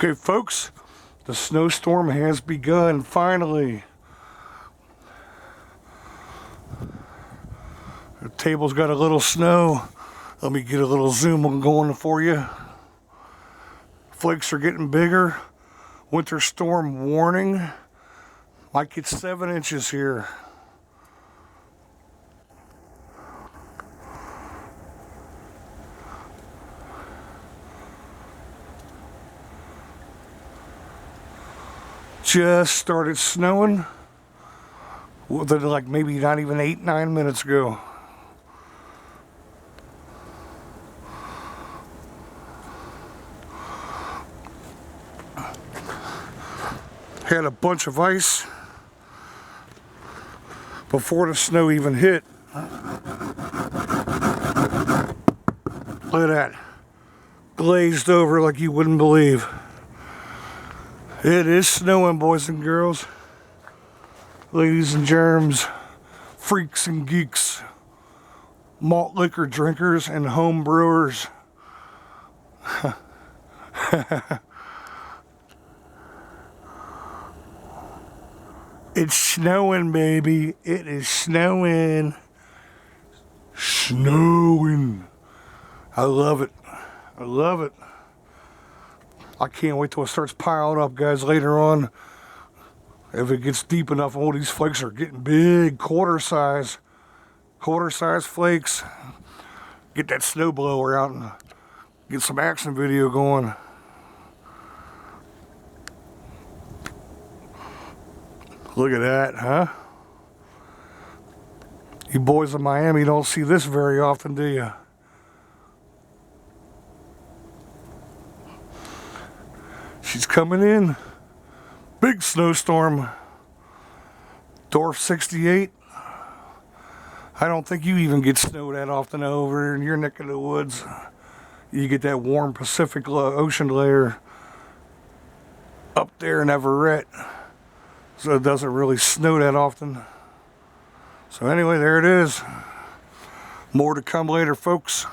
Okay, folks, the snowstorm has begun finally. The table's got a little snow. Let me get a little zoom on going for you. Flakes are getting bigger. Winter storm warning. Might get 7 inches here. Just started snowing within like maybe not even 8-9 minutes ago. Had a bunch of ice before the snow even hit. Look at that. Glazed over like you wouldn't believe. It is snowing, boys and girls, ladies and germs, freaks and geeks, malt liquor drinkers and home brewers. It's snowing, baby. It is snowing. Snowing. I love it. I love it. I can't wait till it starts piling up, guys, later on. If it gets deep enough, all these flakes are getting big, quarter size flakes. Get that snow blower out and get some action video going. Look at that, huh? You boys in Miami don't see this very often, do you? She's coming in. Big snowstorm. Dorf 68. I don't think you even get snow that often over in your neck of the woods. You get that warm Pacific Ocean layer up there in Everett. So it doesn't really snow that often. So anyway, there it is. More to come later, folks.